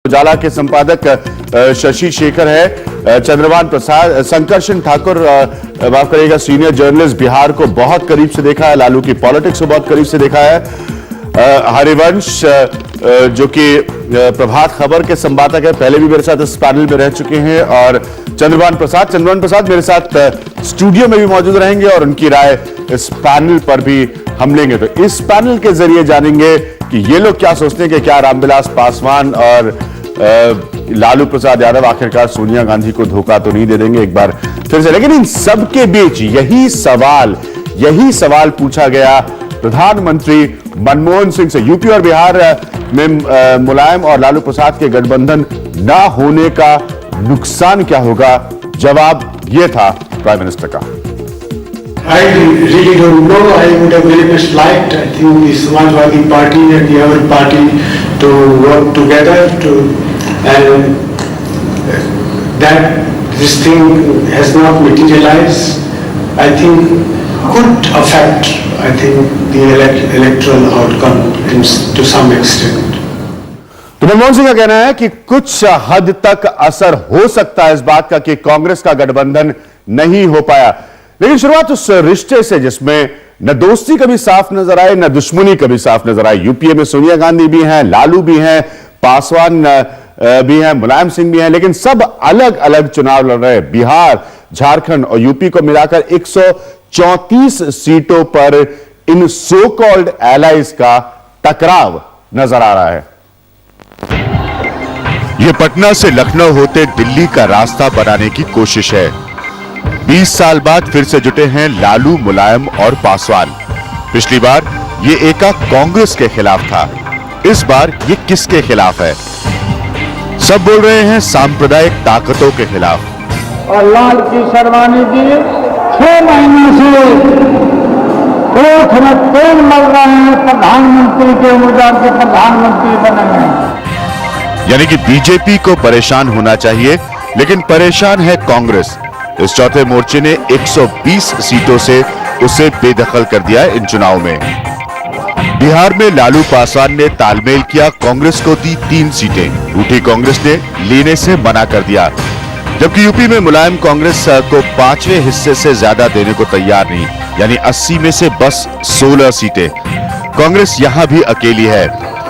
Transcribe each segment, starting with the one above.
उजाला के संपादक शशि शेखर है, चंद्रभान प्रसाद, संकर्षण ठाकुर माफ करिएगा सीनियर जर्नलिस्ट, बिहार को बहुत करीब से देखा है, लालू की पॉलिटिक्स को बहुत करीब से देखा है, हरिवंश जो कि प्रभात खबर के संपादक है, पहले भी मेरे साथ इस पैनल में रह चुके हैं, और चंद्रभान प्रसाद मेरे साथ स्टूडियो में भी मौजूद रहेंगे और उनकी राय इस पैनल पर भी हम लेंगे। तो इस पैनल के जरिए जानेंगे कि ये लोग क्या सोचते हैं कि क्या रामविलास पासवान और लालू प्रसाद यादव आखिरकार सोनिया गांधी को धोखा तो नहीं दे देंगे एक बार फिर से। लेकिन इन सब के बीच यही सवाल पूछा गया प्रधानमंत्री मनमोहन सिंह से। यूपी और बिहार में मुलायम और लालू प्रसाद के गठबंधन ना होने का नुकसान क्या होगा, जवाब यह था प्राइम मिनिस्टर का। I really don't know. I would have very much liked, I think, the Samajwadi Party and the other party to work together and that this thing has not materialized. I think could affect, I think, the electoral outcome to some extent. तो मनमोहन सिंह का कहना है कि कुछ हद तक असर हो सकता है इस बात का कि कांग्रेस का गठबंधन नहीं हो पाया। लेकिन शुरुआत उस रिश्ते से जिसमें न दोस्ती कभी साफ नजर आए न दुश्मनी कभी साफ नजर आए। यूपीए में सोनिया गांधी भी हैं, लालू भी हैं, पासवान भी हैं, मुलायम सिंह भी हैं, लेकिन सब अलग अलग चुनाव लड़ रहे हैं। बिहार, झारखंड और यूपी को मिलाकर 134 सीटों पर इन सो कॉल्ड एलाइज का टकराव नजर आ रहा है। यह पटना से लखनऊ होते दिल्ली का रास्ता बनाने की कोशिश है। 20 साल बाद फिर से जुटे हैं लालू, मुलायम और पासवान। पिछली बार ये एका कांग्रेस के खिलाफ था, इस बार ये किसके खिलाफ है? सब बोल रहे हैं सांप्रदायिक ताकतों के खिलाफ। और लाल की शर्मानी जी 6 महीने से कोर्ट में तेल मल रहे हैं, प्रधानमंत्री के उम्मीदवार के प्रधानमंत्री बनेंगे। यानी कि बीजेपी को परेशान होना चाहिए, लेकिन परेशान है कांग्रेस। इस चौथे मोर्चे ने 120 सीटों से उसे बेदखल कर दिया इन चुनाव में। बिहार में लालू पासवान ने तालमेल किया, कांग्रेस को दी 3 सीटें, रूठी कांग्रेस ने लेने से मना कर दिया। जबकि यूपी में मुलायम कांग्रेस को 5वें हिस्से से ज्यादा देने को तैयार नहीं, यानी 80 में से बस 16 सीटें। कांग्रेस यहां भी अकेली है।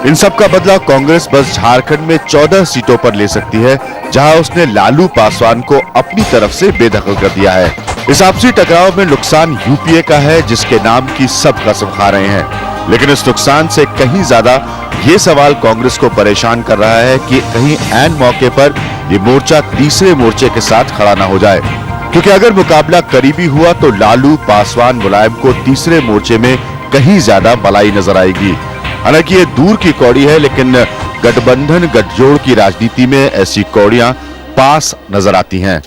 इन सब का बदला कांग्रेस बस झारखंड में 14 सीटों पर ले सकती है, जहां उसने लालू पासवान को अपनी तरफ से बेदखल कर दिया है। इस आपसी टकराव में नुकसान यूपीए का है, जिसके नाम की सब कसम खा रहे हैं। लेकिन इस नुकसान से कहीं ज्यादा ये सवाल कांग्रेस को परेशान कर रहा है कि कहीं ऐन मौके पर ये मोर्चा तीसरे मोर्चे के साथ खड़ा ना हो जाए, क्योंकि अगर मुकाबला करीबी हुआ तो लालू, पासवान, मुलायम को तीसरे मोर्चे में कहीं ज्यादा मलाई नजर आएगी। हालांकि ये दूर की कौड़ी है, लेकिन गठबंधन गठजोड़ की राजनीति में ऐसी कौड़ियां पास नजर आती हैं।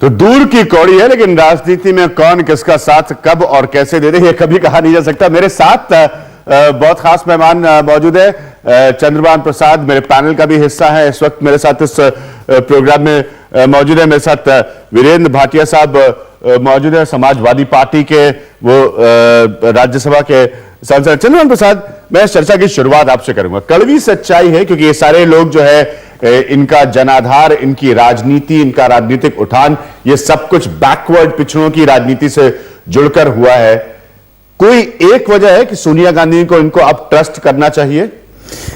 तो दूर की कौड़ी है, लेकिन राजनीति में कौन किसका साथ कब और कैसे दे दे ये कभी कहा नहीं जा सकता। मेरे साथ बहुत खास मेहमान मौजूद है, चंद्रभान प्रसाद मेरे पैनल का भी हिस्सा है, इस वक्त मेरे साथ इस प्रोग्राम में मौजूद है। मेरे साथ वीरेंद्र भाटिया साहब मौजूद है, समाजवादी पार्टी के वो राज्यसभा के सांसद। चंद्रभान प्रसाद, मैं चर्चा की शुरुआत आपसे करूंगा। कड़वी सच्चाई है, क्योंकि ये सारे लोग जो है इनका जनाधार, इनकी राजनीति, इनका राजनीतिक उठान, ये सब कुछ बैकवर्ड पिछड़ों की राजनीति से जुड़कर हुआ है। कोई एक वजह है कि सोनिया गांधी को इनको अब ट्रस्ट करना चाहिए?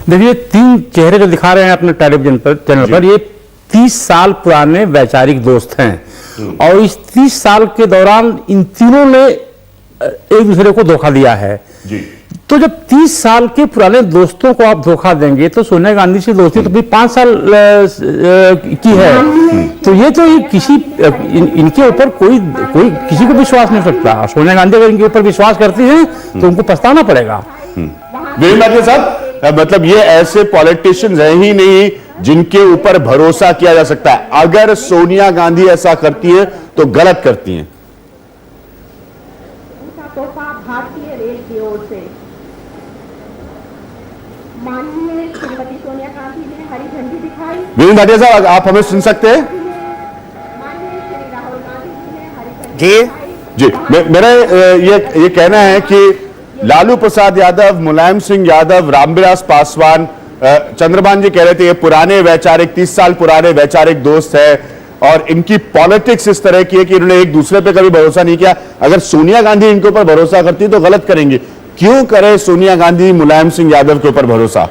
देखिए, 3 चेहरे जो दिखा रहे हैं अपने टेलीविजन चैनल पर, ये 30 साल पुराने वैचारिक दोस्त हैं और इस 30 साल के दौरान इन तीनों ने एक दूसरे को धोखा दिया है जी। तो जब 30 साल के पुराने दोस्तों को आप धोखा देंगे तो सोनिया गांधी से दोस्ती तो भी 5 साल की है। तो ये तो इनके ऊपर कोई किसी को विश्वास नहीं हो सकता। सोनिया गांधी अगर इनके ऊपर विश्वास करती है तो उनको पछताना पड़ेगा। साहब, मतलब ये ऐसे पॉलिटिशियंस हैं ही नहीं जिनके ऊपर भरोसा किया जा सकता है। अगर सोनिया गांधी ऐसा करती है तो गलत करती हैं। भारतीय रेल की ओर से माननीय श्रीमती सोनिया गांधी ने हरी झंडी दिखाई। वीरेंद्र भाटिया साहब, आप हमें सुन सकते हैं? माननीय श्री राहुल गांधी जी ने हरी झंडी जी। मेरा ये कहना है कि लालू प्रसाद यादव, मुलायम सिंह यादव, रामविलास पासवान चंद्रभान जी कह रहे थे ये पुराने वैचारिक 30 साल पुराने वैचारिक दोस्त है और इनकी पॉलिटिक्स इस तरह की है कि इन्होंने एक दूसरे पे कभी भरोसा नहीं किया। अगर सोनिया गांधी इनके ऊपर भरोसा करती तो गलत करेंगे। क्यों करे सोनिया गांधी मुलायम सिंह यादव के ऊपर भरोसा,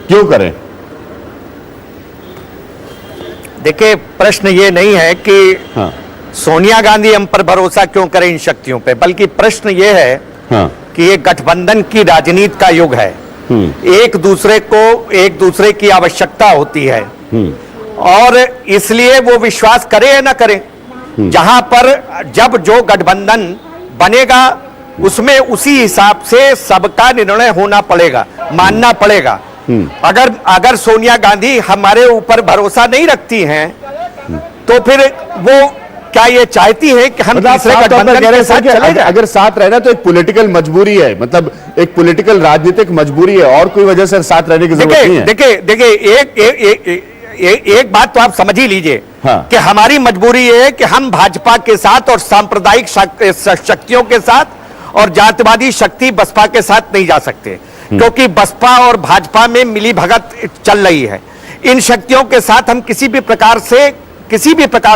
क्यों करें? देखिए, प्रश्न ये नहीं है कि हाँ। सोनिया गांधी हम पर भरोसा क्यों करें इन शक्तियों पे, बल्कि प्रश्न ये है हाँ। कि ये गठबंधन की राजनीति का युग है। एक दूसरे की आवश्यकता होती है और इसलिए वो विश्वास करे या ना करे, जहां पर जब जो गठबंधन बनेगा उसमें उसी हिसाब से सबका निर्णय होना पड़ेगा, मानना पड़ेगा। अगर सोनिया गांधी हमारे ऊपर भरोसा नहीं रखती हैं तो फिर वो क्या ये चाहती है कि हम तीसरे गठबंधन के साथ चले जाएं? अगर साथ रहना तो एक पॉलिटिकल मजबूरी है, मतलब एक पॉलिटिकल राजनीतिक मजबूरी है और कोई वजह से साथ रहने की जरूरत नहीं है। देखिए एक बात तो आप समझ ही लीजिए हाँ। कि हमारी मजबूरी है कि हम भाजपा के साथ और सांप्रदायिक शक्तियों के साथ और जातिवादी शक्ति बसपा के साथ नहीं जा सकते, क्योंकि बसपा और भाजपा में मिली भगत चल रही है। इन शक्तियों के साथ हम किसी भी प्रकार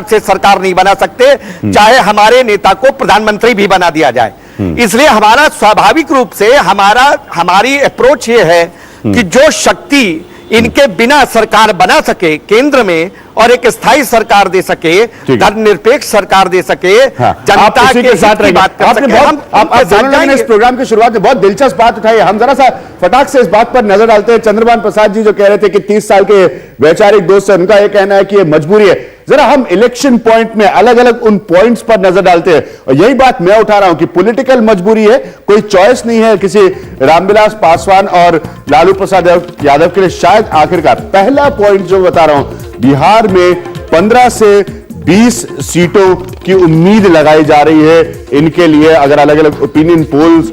से सरकार नहीं बना सकते, चाहे हमारे नेता को प्रधानमंत्री भी बना दिया जाए। इसलिए हमारा स्वाभाविक रूप से हमारी अप्रोच ये है कि जो शक्ति इनके बिना सरकार बना सके केंद्र में और एक स्थायी सरकार दे सके, धर्मनिरपेक्ष सरकार दे सके, जनता के साथ बात कर सके। आप दोनों ने इस प्रोग्राम की शुरुआत में बहुत दिलचस्प बात उठाई। हम जरा सा फटाक से इस बात पर नजर डालते हैं। चंद्रभान प्रसाद जी जो कह रहे थे कि 30 साल के वैचारिक दोस्त है, उनका यह कहना है कि यह मजबूरी है। जरा हम इलेक्शन पॉइंट में अलग अलग उन पॉइंट्स पर नजर डालते हैं और यही बात मैं उठा रहा हूं कि पॉलिटिकल मजबूरी है, कोई चॉइस नहीं है किसी रामविलास पासवान और लालू प्रसाद यादव के लिए। शायद आखिरकार पहला पॉइंट जो बता रहा हूं, बिहार में 15 से 20 सीटों की उम्मीद लगाई जा रही है इनके लिए, अगर अलग अलग ओपिनियन पोल्स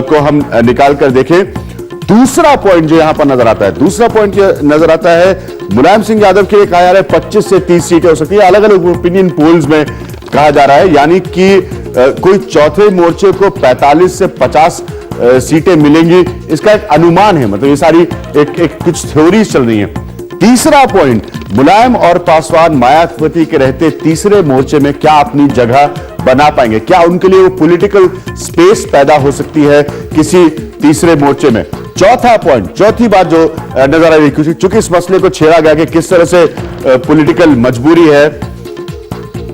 को हम निकाल कर देखें। दूसरा पॉइंट जो यहां पर नजर आता है, मुलायम सिंह यादव के लिए कहा जा रहा है 25 से 30 सीटें हो सकती है, अलग अलग ओपिनियन पोल्स में कहा जा रहा है, यानी कि कोई चौथे मोर्चे को 45 से 50 सीटें मिलेंगी, इसका एक अनुमान है। मतलब ये सारी एक कुछ थ्योरीज चल रही हैं। तीसरा पॉइंट, मुलायम और पासवान मायावती के रहते तीसरे मोर्चे में क्या अपनी जगह बना पाएंगे, क्या उनके लिए वो पॉलिटिकल स्पेस पैदा हो सकती है किसी तीसरे मोर्चे में। चौथा पॉइंट, चौथी बात जो नजर आ रही है, चूंकि इस मसले को छेड़ा गया कि किस तरह से पॉलिटिकल मजबूरी है,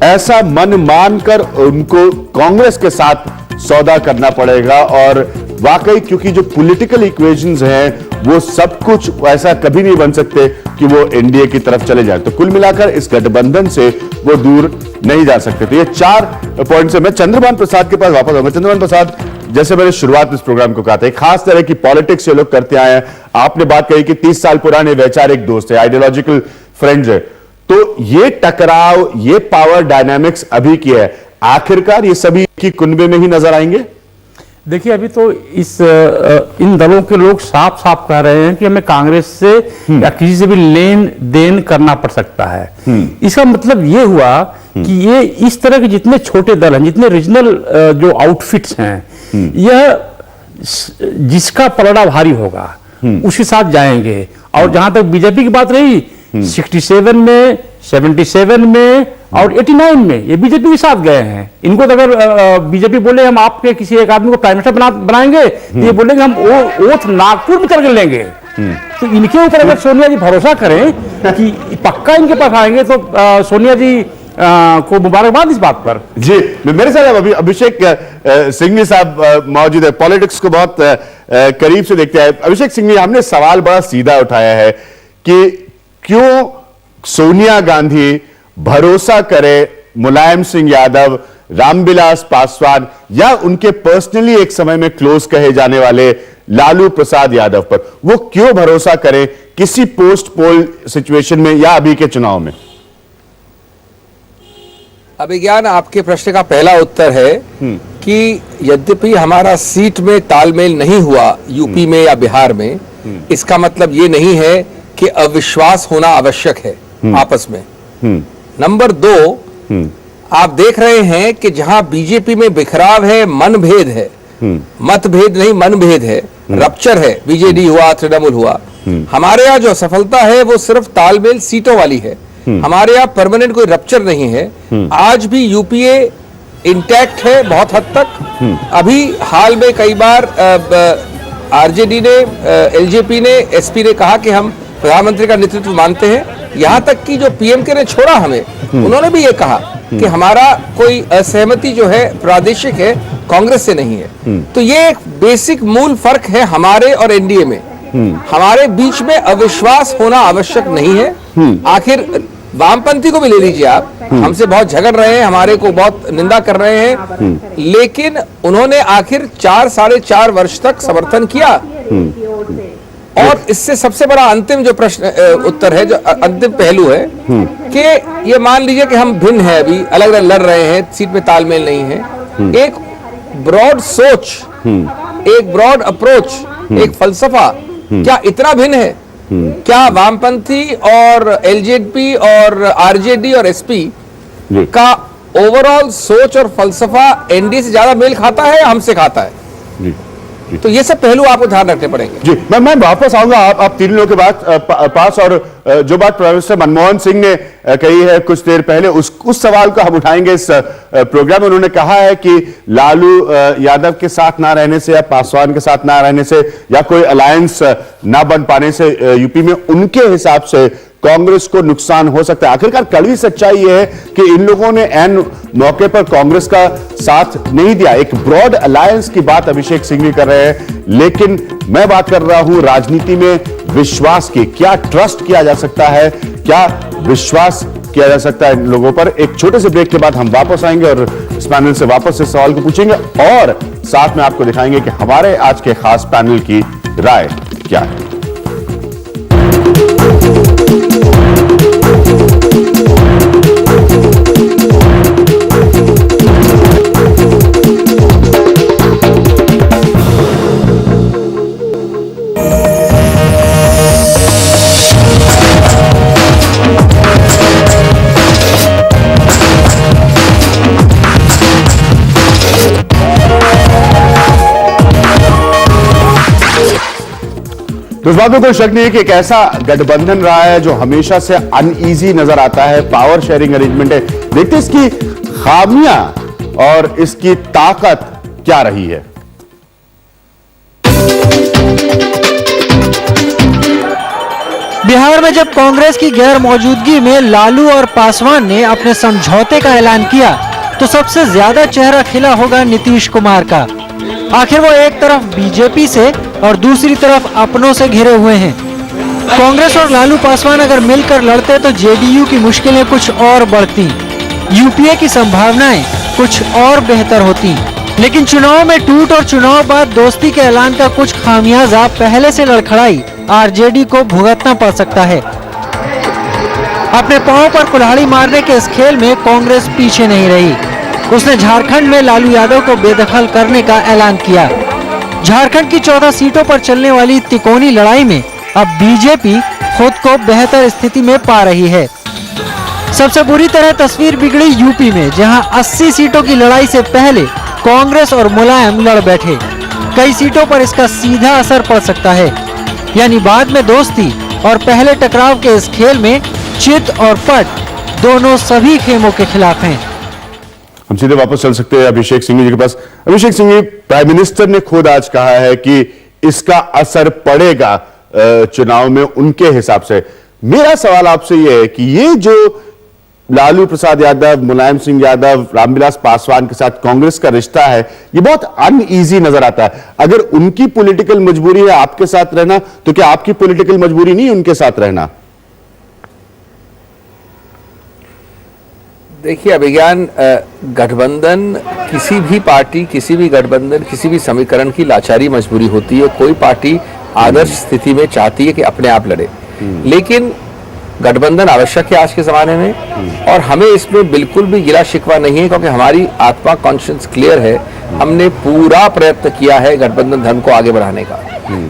ऐसा मन मानकर उनको कांग्रेस के साथ सौदा करना पड़ेगा। और वाकई क्योंकि जो पॉलिटिकल इक्वेशंस हैं वो सब कुछ ऐसा कभी नहीं बन सकते कि वो एनडीए की तरफ चले जाए, तो कुल मिलाकर इस गठबंधन से वो दूर नहीं जा सकते। तो ये 4 पॉइंट से मैं चंद्रभान प्रसाद के पास वापस आऊंगा। चंद्रभान प्रसाद, जैसे मैंने शुरुआत में इस प्रोग्राम को कहा था, खास तरह की पॉलिटिक्स ये लोग करते आए हैं। आपने बात कही कि 30 साल पुराने वैचारिक दोस्त है, आइडियोलॉजिकल फ्रेंड्स है, तो ये टकराव, ये पावर डायनामिक्स अभी की है, आखिरकार ये सभी की कुनबे में ही नजर आएंगे। देखिए, अभी तो इन दलों के लोग साफ साफ कह रहे हैं कि हमें कांग्रेस से या किसी से भी लेन देन करना पड़ सकता है। इसका मतलब ये हुआ कि ये इस तरह के जितने छोटे दल हैं, जितने रीजनल जो आउटफिट्स हैं, यह जिसका पलड़ा भारी होगा उसके साथ जाएंगे। और जहां तक बीजेपी की बात रही, 67 में, 77 में और 89 में ये बीजेपी के साथ गए हैं। इनको तो अगर बीजेपी बोले हम आपके किसी एक आदमी को प्राइम मिनिस्टर बनाएंगे, तो ये बोलेंगे हम ओथ नागपुर में करके लेंगे। तो इनके ऊपर अगर सोनिया जी भरोसा करें कि पक्का इनके पास आएंगे, तो सोनिया जी को मुबारकबाद इस बात पर। जी, मेरे साथ अभी अभिषेक सिंघवी साहब मौजूद है, पॉलिटिक्स को बहुत करीब से देखते हैं। अभिषेक सिंघवी, हमने सवाल बड़ा सीधा उठाया है कि क्यों सोनिया गांधी भरोसा करे मुलायम सिंह यादव, रामविलास पासवान या उनके पर्सनली एक समय में क्लोज कहे जाने वाले लालू प्रसाद यादव पर। वो क्यों भरोसा करें किसी पोस्ट पोल सिचुएशन में या अभी के चुनाव में? अभिज्ञान, आपके प्रश्न का पहला उत्तर है कि यद्यपि हमारा सीट में तालमेल नहीं हुआ यूपी में या बिहार में, इसका मतलब ये नहीं है कि अविश्वास होना आवश्यक है आपस में। नंबर 2, आप देख रहे हैं कि जहां बीजेपी में बिखराव है, मनभेद है, मतभेद नहीं मनभेद है, रप्चर है, बीजेडी हुआ, तृणमूल हुआ, हमारे यहाँ जो असफलता है वो सिर्फ तालमेल सीटों वाली है। हमारे यहाँ परमानेंट कोई रप्चर नहीं है। आज भी यूपीए इंटैक्ट है बहुत हद तक। अभी हाल में कई बार आरजेडी ने, एलजेपी ने, एसपी ने कहा कि हम प्रधानमंत्री का नेतृत्व मानते हैं। यहाँ तक कि जो पीएमके ने छोड़ा हमें, उन्होंने भी ये कहा कि हमारा कोई असहमति जो है प्रादेशिक है, कांग्रेस से नहीं है। तो ये एक बेसिक मूल फर्क है हमारे और एनडीए में। हमारे बीच में अविश्वास होना आवश्यक नहीं है। आखिर वामपंथी को भी ले लीजिए आप, हमसे बहुत झगड़ रहे हैं, हमारे को बहुत निंदा कर रहे हैं, लेकिन उन्होंने आखिर 4-4.5 वर्ष तक समर्थन किया। और इससे सबसे बड़ा अंतिम जो प्रश्न उत्तर है, जो अंतिम पहलू है कि ये मान लीजिए कि हम भिन्न हैं, अभी अलग अलग लड़ रहे हैं, सीट में तालमेल नहीं है। एक ब्रॉड सोच, एक ब्रॉड अप्रोच, एक फलसफा क्या इतना भिन्न है? क्या वामपंथी और एलजेपी और आरजेडी और एसपी का ओवरऑल सोच और फलसफा एनडीए से ज्यादा मेल खाता है या हमसे खाता है? तो ये सब पहलू आपको ध्यान रखने पड़ेंगे। जी, मैं वापस आऊंगा आप तीन लोगों के बाद पास। और जो बात प्राइम मिनिस्टर मनमोहन सिंह ने कही है कुछ देर पहले, उस सवाल को हम उठाएंगे इस प्रोग्राम में। उन्होंने कहा है कि लालू यादव के साथ ना रहने से या पासवान के साथ ना रहने से या कोई अलायंस ना बन पाने से यूपी में उनके हिसाब से कांग्रेस को नुकसान हो सकता है। आखिरकार कड़वी सच्चाई यह है कि इन लोगों ने एन मौके पर कांग्रेस का साथ नहीं दिया। एक ब्रॉड अलायंस की बात अभिषेक सिंह भी कर रहे हैं, लेकिन मैं बात कर रहा हूं राजनीति में विश्वास की। क्या ट्रस्ट किया जा सकता है, क्या विश्वास किया जा सकता है इन लोगों पर? एक छोटे से ब्रेक के बाद हम वापस आएंगे और इस पैनल से वापस इस सवाल को पूछेंगे और साथ में आपको दिखाएंगे कि हमारे आज के खास पैनल की राय क्या है। तो इस बात में कोई शक नहीं है कि एक ऐसा गठबंधन रहा है जो हमेशा से अनईजी नजर आता है। पावर शेयरिंग अरेंजमेंट है। देखते इसकी खामियां और इसकी ताकत क्या रही है। बिहार में जब कांग्रेस की गैर मौजूदगी में लालू और पासवान ने अपने समझौते का ऐलान किया तो सबसे ज्यादा चेहरा खिला होगा नीतीश कुमार का। आखिर वो एक तरफ बीजेपी से और दूसरी तरफ अपनों से घिरे हुए हैं। कांग्रेस और लालू पासवान अगर मिलकर लड़ते तो जेडीयू की मुश्किलें कुछ और बढ़ती, यूपीए की संभावनाएं कुछ और बेहतर होती। लेकिन चुनाव में टूट और चुनाव बाद दोस्ती के ऐलान का कुछ खामियाजा पहले से लड़खड़ाई आरजेडी को भुगतना पड़ सकता है। अपने पांव पर कुल्हाड़ी मारने के इस खेल में कांग्रेस पीछे नहीं रही। उसने झारखंड में लालू यादव को बेदखल करने का ऐलान किया। झारखंड की 14 सीटों पर चलने वाली तिकोनी लड़ाई में अब बीजेपी खुद को बेहतर स्थिति में पा रही है। सबसे बुरी तरह तस्वीर बिगड़ी यूपी में, जहां 80 सीटों की लड़ाई से पहले कांग्रेस और मुलायम लड़ बैठे। कई सीटों पर इसका सीधा असर पड़ सकता है, यानी बाद में दोस्ती और पहले टकराव के इस खेल में चित और पट दोनों सभी खेमों के खिलाफ हैं। हम सीधे वापस चल सकते हैं अभिषेक सिंह जी के पास। अभिषेक सिंह जी, प्राइम मिनिस्टर ने खुद आज कहा है कि इसका असर पड़ेगा चुनाव में उनके हिसाब से। मेरा सवाल आपसे यह है कि ये जो लालू प्रसाद यादव, मुलायम सिंह यादव, रामविलास पासवान के साथ कांग्रेस का रिश्ता है, ये बहुत अनईजी नजर आता है। अगर उनकी पॉलिटिकल मजबूरी है आपके साथ रहना, तो क्या आपकी पॉलिटिकल मजबूरी नहीं उनके साथ रहना? देखिए अभिज्ञान, गठबंधन किसी भी पार्टी, किसी भी गठबंधन, किसी भी समीकरण की लाचारी मजबूरी होती है। कोई पार्टी आदर्श स्थिति में चाहती है कि अपने आप लड़े, लेकिन गठबंधन आवश्यक है आज के जमाने में। और हमें इसमें बिल्कुल भी गिला शिकवा नहीं है, क्योंकि हमारी आत्मा कॉन्शियस क्लियर है। हमने पूरा प्रयत्न किया है गठबंधन धर्म को आगे बढ़ाने का।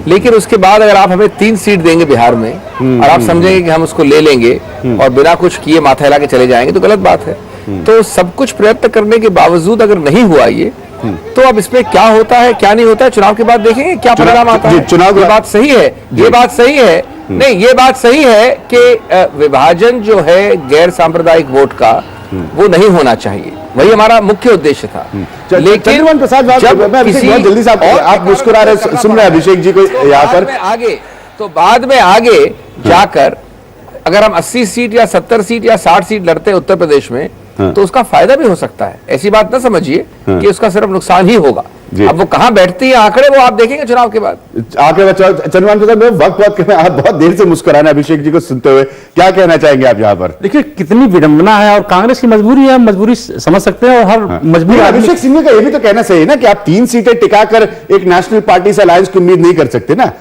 लेकिन उसके बाद अगर आप हमें 3 सीट देंगे बिहार में और आप समझेंगे कि हम उसको ले लेंगे और बिना कुछ किए माथा हिला के चले जाएंगे, तो गलत बात है। तो सब कुछ प्रयत्न करने के बावजूद अगर नहीं हुआ ये, तो अब इसमें क्या होता है क्या नहीं होता है चुनाव के बाद देखेंगे क्या परिणाम आता जी, है। चुनाव के ये बाद- बात सही है, ये बात सही है, नहीं ये बात सही है कि विभाजन जो है गैर सांप्रदायिक वोट का वो नहीं होना चाहिए, वही हमारा मुख्य उद्देश्य था। चंद्रभान प्रसाद, मैं अभिषेक बहुत जल्दी से आप मुस्कुरा रहे, सुन रहे हैं अभिषेक जी को यहाँ पर। बाद में आगे जाकर अगर हम 80 सीट या 70 सीट या 60 सीट लड़ते हैं उत्तर प्रदेश में तो उसका फायदा भी हो सकता है। ऐसी बात ना समझिए कि उसका सिर्फ नुकसान ही होगा। अब वो कहां बैठती है आंकड़े वो आप देखेंगे चुनाव के बाद। आगे चंद्रभान प्रसाद, वक्त बहुत आप बहुत देर से मुस्कुरा रहे हैं अभिषेक जी को सुनते हुए, क्या कहना चाहेंगे आप यहाँ पर? देखिए कितनी विडंबना है, और कांग्रेस की मजबूरी है, मजबूरी समझ सकते हैं, और हर मजबूरी अभिषेक सिंह का ये भी तो कहना सही है ना कि आप 3 सीटें टिकाकर एक नेशनल पार्टी से अलायंस की उम्मीद नहीं कर सकते ना।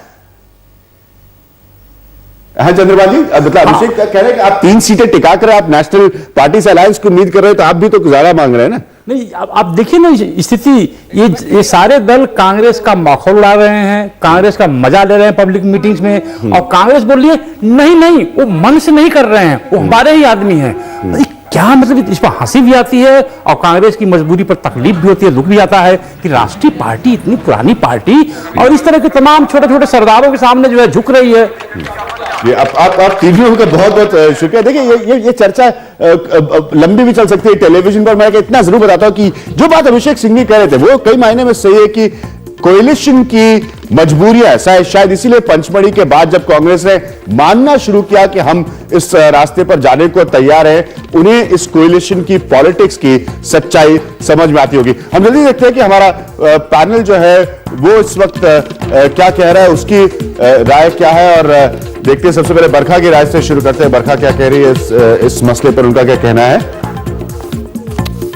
हाँ चंद्रभान जी, मतलब अभिषेक कह रहे हैं कि आप 3 सीटें टिकाकर आप नेशनल पार्टी से अलायंस की उम्मीद कर रहे हो, तो आप भी तो ज्यादा मांग रहे हैं ना। नहीं, आप देखिए ना स्थिति, ये सारे दल कांग्रेस का माहौल उड़ा रहे हैं, कांग्रेस का मजा ले रहे हैं पब्लिक मीटिंग्स में, और कांग्रेस बोल रही है नहीं नहीं वो मन से नहीं कर रहे हैं, वो हमारे ही आदमी हैं। क्या मतलब, इस पर हंसी भी आती है और कांग्रेस की मजबूरी पर तकलीफ भी होती है, दुख भी आता है कि राष्ट्रीय पार्टी, इतनी पुरानी पार्टी, और इस तरह के तमाम छोटे छोटे सरदारों के सामने जो है झुक रही है। ये आप टीवी का बहुत बहुत शुक्रिया। देखिए ये चर्चा लंबी भी चल सकती है टेलीविजन पर। मैं इतना जरूर बताता हूं कि जो बात अभिषेक सिंह कह रहे थे वो कई मायने में सही है कि कोएलिशन की मजबूरियां, शायद इसीलिए पंचमढ़ी के बाद जब कांग्रेस ने मानना शुरू किया कि हम इस रास्ते पर जाने को तैयार हैं, उन्हें इस कोएलिशन की पॉलिटिक्स की सच्चाई समझ में आती होगी। हम जल्दी देखते हैं कि हमारा पैनल जो है वो इस वक्त क्या कह रहा है, उसकी राय क्या है, और देखते हैं। सबसे पहले बरखा की राय से शुरू करते हैं। बरखा क्या कह रही है इस मसले पर, उनका क्या कहना है?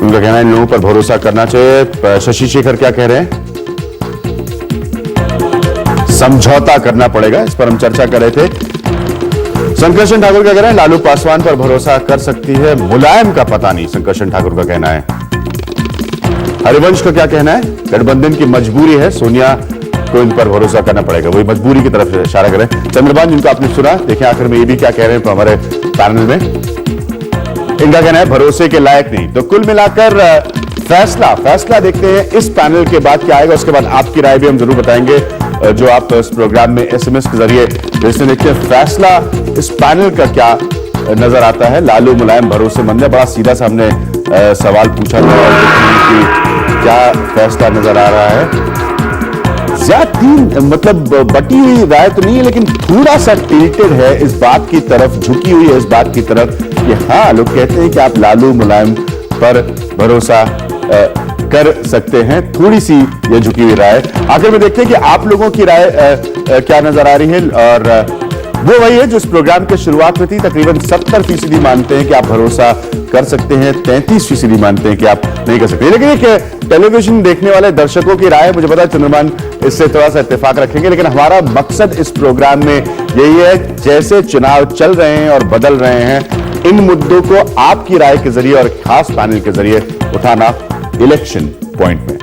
उनका कहना है इन लोगों पर भरोसा करना चाहिए। शशि शेखर क्या कह रहे हैं? समझौता करना पड़ेगा, इस पर हम चर्चा कर रहे थे। संकर्षण ठाकुर क्या कह रहे हैं? लालू पासवान पर भरोसा कर सकती है, मुलायम का पता नहीं, संकर्षण ठाकुर का कहना है। हरिवंश का क्या कहना है? गठबंधन की मजबूरी है, सोनिया को इन पर भरोसा करना पड़ेगा, वही मजबूरी की तरफ इशारा करें। चंद्रभान, जिनको आपने सुना, देखें आखिर में ये भी क्या कह रहे हैं हमारे पैनल में। इनका कहना है भरोसे के लायक नहीं। तो कुल मिलाकर फैसला देखते हैं इस पैनल के बाद क्या आएगा। उसके बाद आपकी राय भी हम जरूर बताएंगे जो आप इस प्रोग्राम में SMS के जरिए भेजते। देखते हैं फैसला इस पैनल का क्या नजर आता है। लालू मुलायम भरोसेमंद है, बड़ा सीधा सा हमने सवाल पूछा था, और कि क्या फैसला नजर आ रहा है। ज्यादा मतलब बटी हुई राय तो नहीं है, लेकिन थोड़ा सा टिल्टेड है, इस बात की तरफ झुकी हुई है, इस बात की तरफ कि हाँ, लोग कहते हैं कि आप लालू मुलायम पर भरोसा कर सकते हैं। थोड़ी सी ये झुकी हुई राय। आखिर में देखते हैं कि आप लोगों की राय क्या नजर आ रही है, और वो वही है जो इस प्रोग्राम के शुरुआत में थी। तकरीबन 70% मानते हैं कि आप भरोसा कर सकते हैं, 33% मानते हैं कि आप नहीं कर सकते। लेकिन एक टेलीविजन देखने वाले दर्शकों की राय, मुझे पता है चंद्रभान इससे थोड़ा सा इत्तेफाक रखेंगे, लेकिन हमारा मकसद इस प्रोग्राम में यही है, जैसे चुनाव चल रहे हैं और बदल रहे हैं, इन मुद्दों को आपकी राय के जरिए और खास पैनल के जरिए उठाना इलेक्शन पॉइंट में।